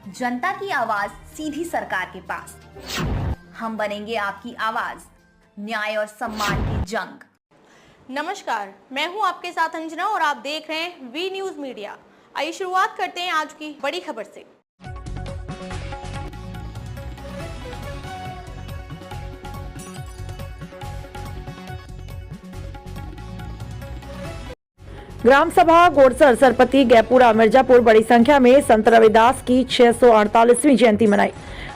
जनता की आवाज सीधी सरकार के पास। हम बनेंगे आपकी आवाज, न्याय और सम्मान की जंग। नमस्कार, मैं हूं आपके साथ अंजना और आप देख रहे हैं वी न्यूज मीडिया। आइए शुरुआत करते हैं आज की बड़ी खबर से। ग्राम सभा गोड़सर, सरपति, गैपुरा, मिर्जापुर बड़ी संख्या में संत रविदास की 648वीं जयंती मनाई।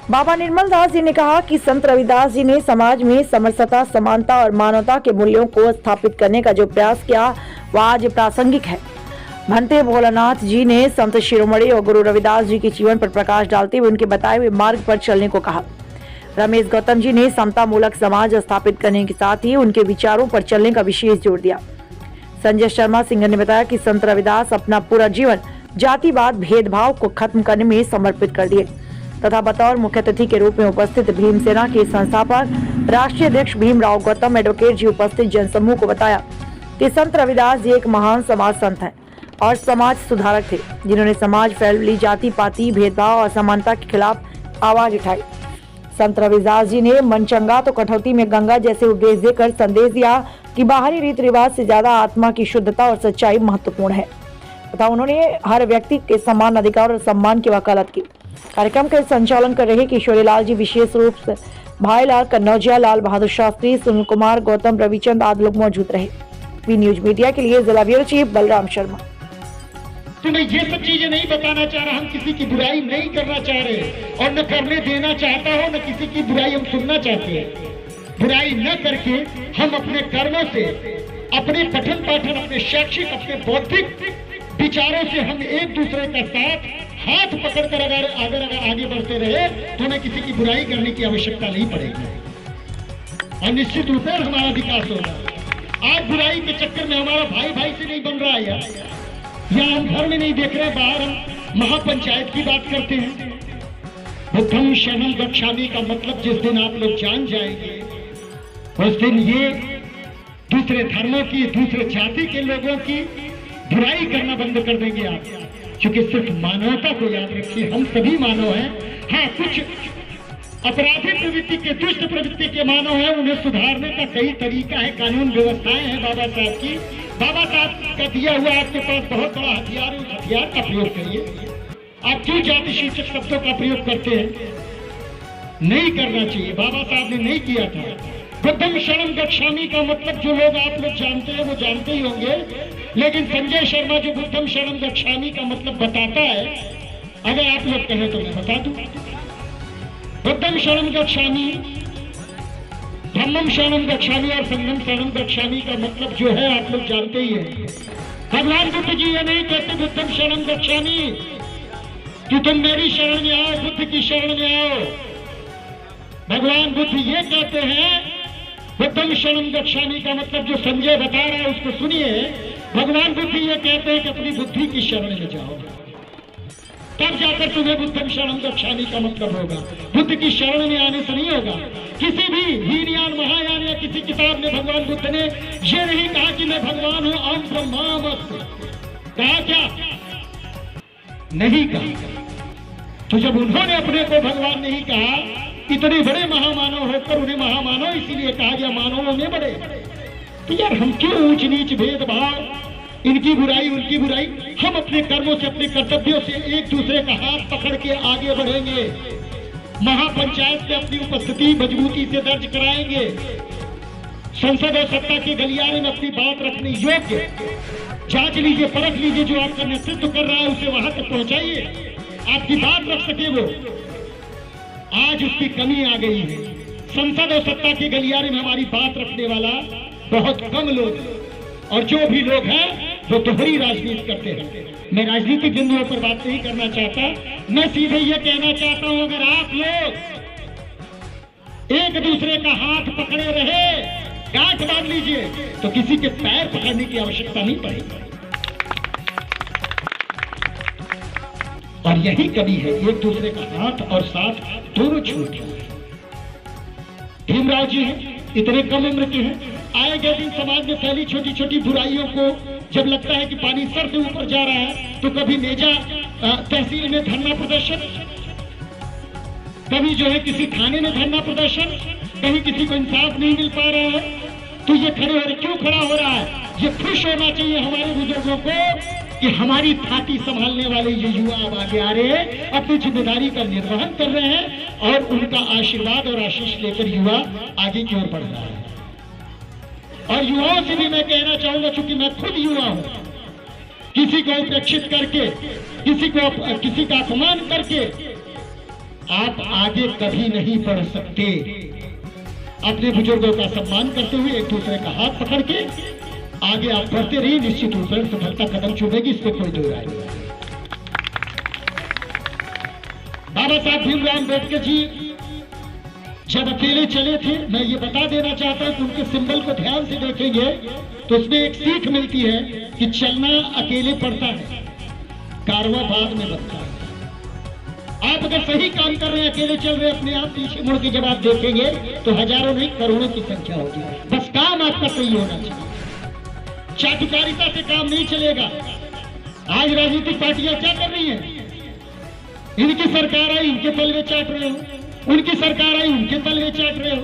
बाबा निर्मल दास जी ने कहा कि संत रविदास जी ने समाज में समरसता, समानता और मानवता के मूल्यों को स्थापित करने का जो प्रयास किया वह आज प्रासंगिक है। भंते भोलानाथ जी ने संत शिरोमणि और गुरु रविदास जी के जीवन पर प्रकाश डालते हुए उनके बताए हुए मार्ग पर चलने को कहा। रमेश गौतम जी ने समता मूलक समाज स्थापित करने के साथ ही उनके विचारों पर चलने का विशेष जोर दिया। संजय शर्मा सिंह ने बताया कि संत रविदास अपना पूरा जीवन जातिवाद, भेदभाव को खत्म करने में समर्पित कर दिए तथा बतौर मुख्य अतिथि के रूप में उपस्थित भीमसेना के संस्थापक राष्ट्रीय अध्यक्ष भीमराव गौतम एडवोकेट जी उपस्थित जनसमूह को बताया कि संत रविदास जी एक महान समाज संत हैं और समाज सुधारक थे, जिन्होंने समाज फैली जाति पाति, भेदभाव, असमानता के खिलाफ आवाज उठाई। संत रविदास जी ने मन चंगा तो कटौती में गंगा जैसे उपदेश देकर संदेश दिया कि बाहरी रीति रिवाज से ज्यादा आत्मा की शुद्धता और सच्चाई महत्वपूर्ण है तथा उन्होंने हर व्यक्ति के समान अधिकार और सम्मान की वकालत की। कार्यक्रम का संचालन कर रहे किशोरी लाल जी, विशेष रूप से भाईलाल कन्नौजिया, लाल बहादुर शास्त्री, सुनील कुमार, गौतम, रविचंद आदि लोग मौजूद रहे। वी न्यूज मीडिया के लिए जिला ब्यूरो चीफ बलराम शर्मा। तो मैं ये सब चीजें नहीं बताना चाह रहा, हम किसी की बुराई नहीं करना चाह रहे और न करने देना चाहता हो, न किसी की बुराई हम सुनना चाहते हैं। बुराई न करके हम अपने कर्मों से, अपने पठन पाठन, अपने शैक्षिक, अपने बौद्धिक विचारों से हम एक दूसरे का साथ हाथ पकड़कर अगर आगे बढ़ते रहे तो हमें किसी की बुराई करने की आवश्यकता नहीं पड़ेगी और निश्चित रूप से हमारा विकास होगा। आज बुराई के चक्कर में हमारा भाई भाई से नहीं बन रहा है या हम घर में नहीं देख रहे, बाहर हम महापंचायत की बात करते हैं। बुद्धम शरणम गच्छामि का मतलब जिस दिन आप लोग जान जाएंगे उस दिन ये दूसरे धर्मों की, दूसरे जाति के लोगों की बुराई करना बंद कर देंगे आप, क्योंकि सिर्फ मानवता को याद रखिए, हम सभी मानव हैं। हाँ, कुछ अपराधी प्रवृत्ति के, दुष्ट प्रवृत्ति के मानव हैं, उन्हें सुधारने का कई तरीका है, कानून व्यवस्थाएं हैं बाबा साहब की। बाबा साहब का दिया हुआ आपके पास बहुत बड़ा हथियार है, उस हथियार का प्रयोग करिए। आप क्यों जाति शीर्षक शब्दों का प्रयोग करते हैं? नहीं करना चाहिए, बाबा साहब ने नहीं किया था। बुद्धम शरणम गच्छामि का मतलब जो लोग आप लोग जानते हैं वो जानते ही होंगे, लेकिन संजय शर्मा जो बुद्धम शरणम गच्छामि का मतलब बताता है, अगर आप लोग कहें तो मैं बता दूं। बुद्धम शरणम गच्छामि, धम्मम शरणम गच्छामि और संघम शरणम गच्छामि का मतलब जो है आप लोग जानते ही हैं। भगवान बुद्ध जी ये नहीं कहते बुद्धम शरणम गच्छामि कि तुम मेरी शरण में आओ, बुद्ध की शरण में आओ। भगवान बुद्ध ये कहते हैं बुद्धम शरणम गच्छामि का मतलब जो संजय बता रहा है उसको सुनिए। भगवान बुद्ध ये कहते हैं कि अपनी बुद्धि की शरण में जाओ, तब जाकर तुम्हें बुद्धम शरणम गच्छामि का मतलब होगा। बुद्ध की शरण में आने से नहीं होगा। किसी भी हीनयान, महायान या किसी किताब में भगवान बुद्ध ने ये नहीं कहा कि मैं भगवान हूं, अहम ब्रह्मास्मि। कहा क्या? नहीं कहा। तो जब उन्होंने अपने को भगवान नहीं कहा, इतने बड़े महामानव होकर उन्हें महामानव इसीलिए कहा गया, मानवों में बड़े। तो यार हम क्यों ऊंच नीच, भेदभाव, इनकी बुराई उनकी बुराई? हम अपने कर्मों से, अपने कर्तव्यों से एक दूसरे का हाथ पकड़ के आगे बढ़ेंगे। महापंचायत में अपनी उपस्थिति मजबूती से दर्ज कराएंगे। संसद और सत्ता के गलियारे में अपनी बात रखने योग्य जांच लीजिए, परख लीजिए, जो आपका नेतृत्व कर रहा है उसे वहां तक पहुंचाइए, आपकी बात रख सके वो। आज उसकी कमी आ गई है। संसद और सत्ता के गलियारे में हमारी बात रखने वाला बहुत कम लोग हैं, और जो भी लोग हैं वो दोहरी राजनीति करते हैं। मैं राजनीतिक बिंदुओं पर बात नहीं करना चाहता, मैं सीधे ये कहना चाहता हूं, अगर आप लोग एक दूसरे का हाथ पकड़े रहे, गांठ बांध लीजिए, तो किसी के पैर पकड़ने की आवश्यकता नहीं पड़ेगी। और यही कमी है, एक दूसरे का हाथ और साथ दोनों छूट रहे हैं। भीमराव जी हैं, इतने कम उम्र के हैं, आए गए दिन समाज में फैली छोटी छोटी बुराइयों को जब लगता है कि पानी सर से ऊपर जा रहा है, तो कभी नेजा तहसील में धरना प्रदर्शन, कभी जो है किसी थाने में धरना प्रदर्शन, कहीं किसी को इंसाफ नहीं मिल पा रहा है, तो ये खड़े हो रहे, क्यों खड़ा हो रहा है? ये खुश होना चाहिए हमारे बुजुर्गों को कि हमारी थाती संभालने वाले ये युवा अब आगे आ रहे हैं, अपनी जिम्मेदारी का निर्वहन कर रहे हैं और उनका आशीर्वाद और आशीष लेकर युवा आगे की ओर बढ़ रहा है। और युवाओं से भी मैं कहना चाहूंगा, चूंकि मैं खुद युवा हूं, किसी को उपेक्षित करके, किसी का अपमान करके आप आगे कभी नहीं बढ़ सकते। अपने बुजुर्गों का सम्मान करते हुए एक दूसरे का हाथ पकड़ के आगे आप बढ़ते रहिए, निश्चित रूप से सफलता कदम चूमेगी, इसमें कोई दो राय नहीं। बाबा साहब भीमराव अम्बेडकर जी जब अकेले चले थे, मैं ये बता देना चाहता हूं कि उनके सिंबल को ध्यान से देखेंगे तो उसमें एक सीख मिलती है कि चलना अकेले पड़ता है, कारवां बाद में बनता है। आप अगर सही काम कर रहे हैं, अकेले चल रहे हैं, अपने आप पीछे मुड़ के जब आप देखेंगे तो हजारों नहीं करोड़ों की संख्या होगी। बस काम आपका सही होना चाहिए। चाटुकारिता से काम नहीं चलेगा। आज राजनीतिक पार्टियां क्या कर रही हैं? इनकी सरकार आई, इनके तलवे चाट रहे हो, उनकी सरकार आई, उनके तलवे चाट रहे हो।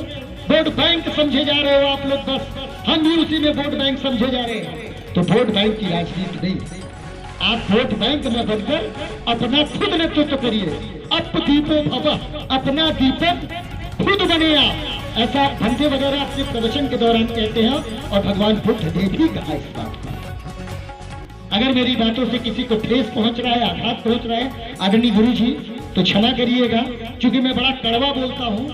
वोट बैंक समझे जा रहे हो आप लोग, बस हम भी उसी में वोट बैंक समझे जा रहे हैं। तो वोट बैंक की राजनीति नहीं, आप वोट बैंक में बनकर अपना खुद नेतृत्व करिए। अप दीपो भव, अपना दीपक खुद बने आप, ऐसा भंते वगैरह अपने प्रवचन के दौरान कहते हैं और भगवान बुद्ध ने भी कहा इस बात को। अगर मेरी बातों से किसी को ठेस पहुंच रहा है, आघात पहुंच रहा है आदरणीय गुरु जी, तो क्षमा करिएगा, क्योंकि मैं बड़ा कड़वा बोलता हूं,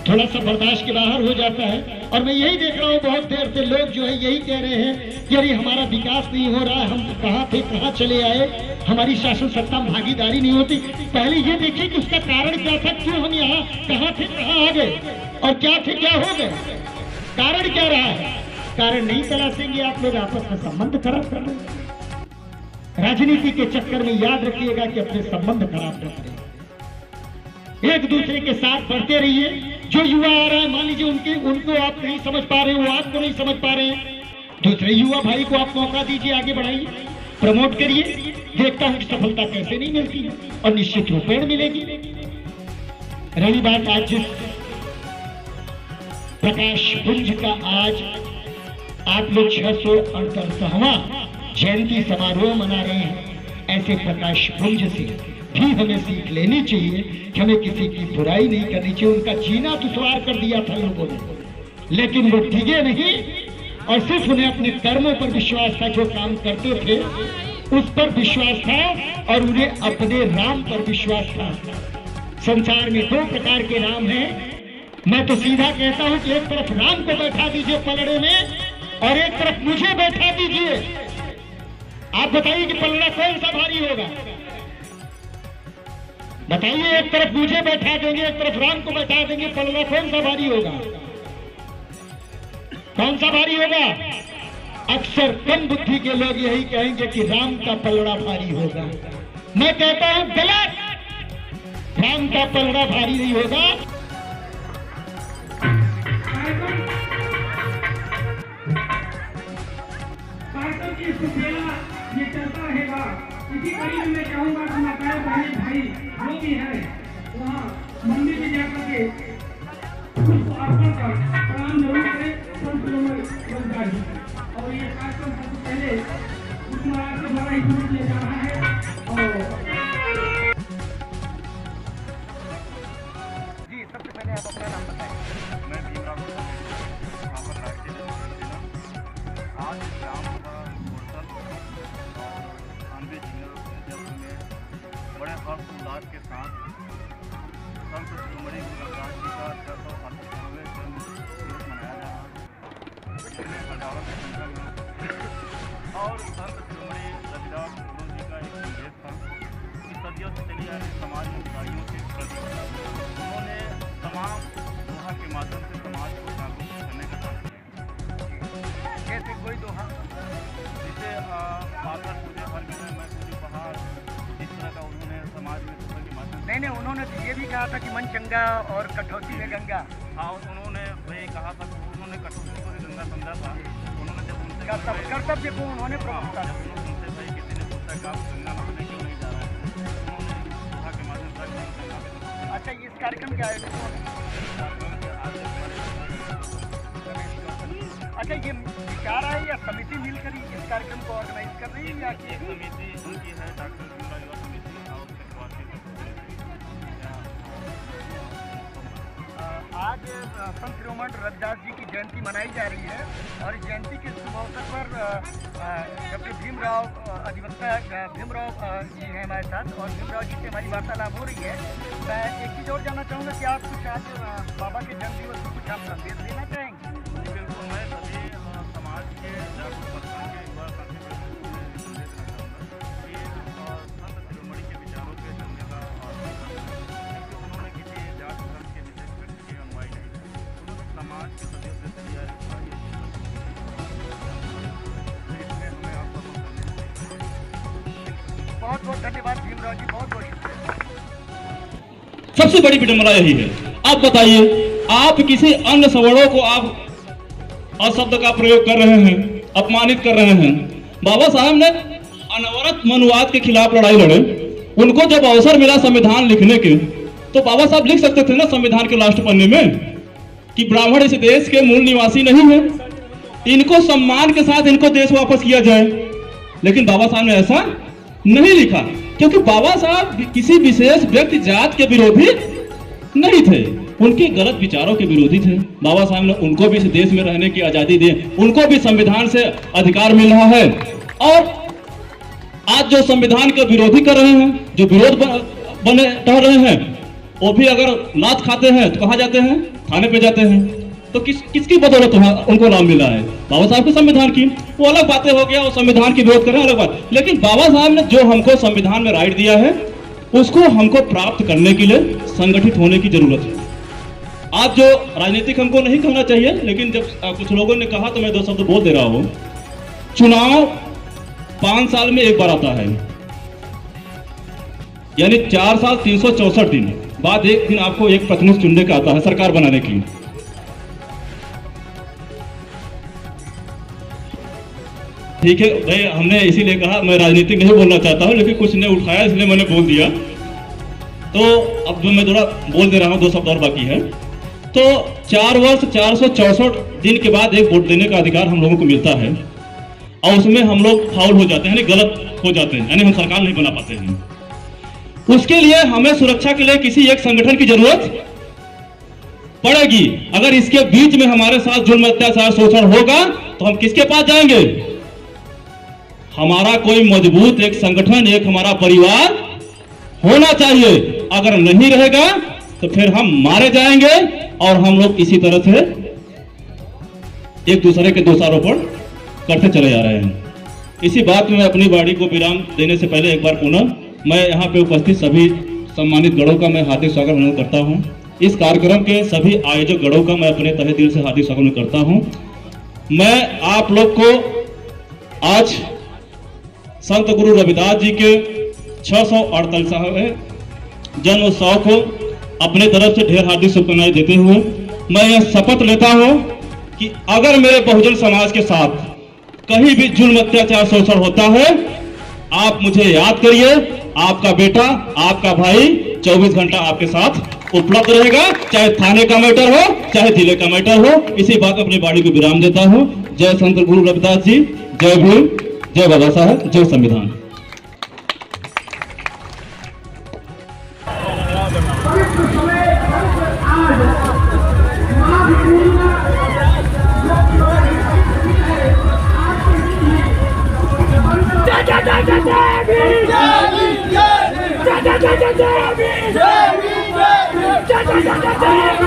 थोड़ा सा बर्दाश्त के बाहर हो जाता है। और मैं यही देख रहा हूं बहुत देर से लोग जो है यही कह रहे हैं कि अरे हमारा विकास नहीं हो रहा, हम कहाँ थे कहाँ चले आए, हमारी शासन सत्ता में भागीदारी नहीं होती। पहले ये देखिए कि उसका कारण क्या था, क्यों हम यहाँ कहाँ थे कहाँ आ गए, और क्या थे क्या हो गए, कारण क्या रहा है? कारण नहीं तलाशेंगे आप लोग, आपस में संबंध खराब कर रहे हैं। राजनीति के चक्कर में याद रखिएगा कि अपने संबंध खराब कर रहे हैं। एक दूसरे के साथ बढ़ते रहिए। जो युवा आ रहा है, मान लीजिए उनको आप नहीं समझ पा रहे, वो आपको नहीं समझ पा रहे हैं, दूसरे युवा भाई को आप मौका दीजिए, आगे बढ़ाइए, प्रमोट करिए। देखता हूं कि सफलता कैसे नहीं मिलती है, और निश्चित रूप में मिलेगी। रही बात आज जिस प्रकाश पुंज का, आज आप लोग 648वां जयंती समारोह मना रहे हैं, ऐसे प्रकाश पुंज से भी हमें सीख लेनी चाहिए कि हमें किसी की बुराई नहीं करनी चाहिए। उनका जीना दुश्वार कर दिया था लोगों ने, लेकिन वो डिगे नहीं और सिर्फ उन्हें अपने कर्मों पर विश्वास था, जो काम करते थे उस पर विश्वास था, और उन्हें अपने राम पर विश्वास था। संसार में दो प्रकार के राम हैं। मैं तो सीधा कहता हूं कि एक तरफ राम को बैठा दीजिए पलड़े में, और एक तरफ मुझे बैठा दीजिए। आप बताइए कि पलड़ा कौन सा भारी होगा? बताइए, एक तरफ मुझे बैठा देंगे, एक तरफ राम को बैठा देंगे, पलड़ा कौन सा भारी होगा? कौन सा भारी होगा? अक्सर कम बुद्धि के लोग यही कहेंगे कि राम का पलड़ा भारी होगा। मैं कहता हूं गलत, राम का पलड़ा भारी नहीं होगा। ये चलता रहेगा। इसी कड़ी में मैं चाहूंगा कि हमारे बहन भाई जो भी है वहाँ मंदिर में जाकर के उसको अर्पण कर प्रणाम जरूर करें। और ये कार्यक्रम सबसे पहले उस महाराज के द्वारा ही शुरू किया जा रहा है। और जी, सबसे पहले आप अपना नाम बताएं। मैं भीमराव आज रामसभा होटल और खानवी जिला में बड़े हर्षोल्लास के साथ संत शिरोमणि गुरु रविदास जी का 648वां जन्म दिवस मनाया जा रहा है। हजारों की संख्या में, और संत शिरोमणि रविदास गुरु जी का एक संदेश था कि सदियों से चली आ रही समाज में बुराइयों के प्रति उन्होंने तमाम दोहा के माध्यम से समाज को जागरूक करने का काम किया। जैसे कोई दोहा जिसे पाकर पूजे हर में मैं पूजे पहाड़, इस तरह का उन्होंने समाज में दोहा के माध्यम से। नहीं, उन्होंने ये भी कहा था कि मन चंगा और कठौती में गंगा। हाँ, उन्होंने वही कहा था, उन्होंने कठौती को भी गंगा समझा था। उन्होंने जब उनसे कर्तव्य को उन्होंने उनसे भाई किसी ने पूछा कि आप गंगा नहाने क्यों नहीं जा रहा है, उन्होंने दोहा के माध्यम से। अच्छा, कार्यक्रम के आयोजन हुआ? अच्छा, ये विचार है या समिति मिलकर इस कार्यक्रम को ऑर्गेनाइज कर रही है या कि समिति उनकी है, डॉक्टर भीमराव युवा समिति और चक्रवाती आज संत शिरोमणि रविदास जी की जयंती मनाई जा रही है और इस जयंती के शुभ अवसर पर डॉक्टर भीमराव अधिवक्ता भीमराव जी हैं हमारे साथ और भीमराव जी से हमारी वार्तालाप हो रही है। मैं एक चीज़ और जानना चाहूँगा कि आप कुछ आज बाबा के जन्मदिवस को कुछ आप संदेश देना चाहेंगे? बिल्कुल, मैं सभी समाज के जागरूक वर्गों के युवा साथियों को संदेश देना चाहूँगा कि संत शिरोमणि के विचारों के चलने का क्योंकि उन्होंने किसी जात धर्म के विशेष व्यक्ति के अनुयायी नहीं थे, उन्होंने समाज के सदस्य से लिया इसमें हमें आपका बहुत बहुत धन्यवाद भीमराव जी, बहुत बहुत शुक्रिया। सबसे बड़ी विडंबना यही है। आप बताइए, आप किसी अन्य सवर्णों को आप अशब्द का प्रयोग कर रहे हैं, अपमानित कर रहे हैं। बाबा साहब ने अनवरत मनुवाद के खिलाफ लड़ाई लड़े। उनको जब अवसर मिला संविधान लिखने के, तो बाबा साहब लिख सकते थे ना संविधान के लास्ट पन्ने में कि ब्राह्मण इस देश के मूल निवासी नहीं है, इनको सम्मान के साथ इनको देश वापस किया जाए। लेकिन बाबा साहब ने ऐसा नहीं लिखा, क्योंकि बाबा साहब किसी विशेष व्यक्ति जात के विरोधी नहीं थे, उनके गलत विचारों के विरोधी थे। बाबा साहब ने उनको भी इस देश में रहने की आजादी दी, उनको भी संविधान से अधिकार मिल रहा है। और आज जो संविधान के विरोधी कर रहे हैं, जो विरोध बने टह रहे हैं, वो भी अगर लात खाते हैं तो कहाँ जाते हैं? थाने पे जाते हैं। तो किसकी बदौलत उनको नाम मिला है? बाबा साहब के संविधान की। वो अलग बातें हो गया, वो संविधान की विरोध कर रहे हैं, अलग बात। लेकिन बाबा साहब ने जो हमको संविधान में राइट दिया है, उसको हमको प्राप्त करने के लिए संगठित होने की जरूरत है। आज जो राजनीतिक हमको नहीं कहना चाहिए, लेकिन जब कुछ लोगों ने कहा तो मैं दो शब्द बोल दे रहा हूँ। चुनाव 5 साल में एक बार आता है, यानी 4 साल 364 दिन बाद एक दिन आपको एक प्रतिनिधि चुनने का आता है सरकार बनाने की। ठीक है भाई, हमने इसीलिए कहा, मैं राजनीतिक नहीं बोलना चाहता हूं, लेकिन कुछ ने उठाया इसलिए मैंने बोल दिया। तो अब मैं थोड़ा बोल दे रहा हूं, 2 शब्द और बाकी है। तो 4 वर्ष 464 दिन के बाद एक वोट देने का अधिकार हम लोगों को मिलता है, और उसमें हम लोग फाउल हो जाते हैं, यानी गलत हो जाते हैं, यानी हम सरकार नहीं बना पाते हैं। उसके लिए हमें सुरक्षा के लिए किसी एक संगठन की जरूरत पड़ेगी। अगर इसके बीच में हमारे साथ जुल्म, अत्याचार, शोषण होगा तो हम किसके पास जाएंगे? हमारा कोई मजबूत एक संगठन, एक हमारा परिवार होना चाहिए। अगर नहीं रहेगा तो फिर हम मारे जाएंगे, और हम लोग इसी तरह से एक दूसरे के दोषारोपण करते चले जा रहे हैं। इसी बात में अपनी वाणी को विराम देने से पहले एक बार पुनः मैं यहाँ पे उपस्थित सभी सम्मानित गणों का मैं हार्दिक स्वागत करता हूँ। इस कार्यक्रम के सभी आयोजक गणों का मैं अपने तहे दिल से हार्दिक स्वागत करता हूँ। मैं आप लोग को आज संत गुरु रविदास जी के 648वें जन्म उत्सव को अपने तरफ से ढेर हार्दिक शुभकामनाएं देते हुए मैं यह शपथ लेता हूं कि अगर मेरे बहुजन समाज के साथ कहीं भी जुल्म, अत्याचार, शोषण होता है, आप मुझे याद करिए। आपका बेटा, आपका भाई 24 घंटा आपके साथ उपलब्ध रहेगा, चाहे थाने का मैटर हो, चाहे जिले का मैटर हो। इसी बात अपनी वाणी को विराम देता हूं। जय संत गुरु रविदास जी, जय भीम, जय बाबा साहब, जय संविधान। जय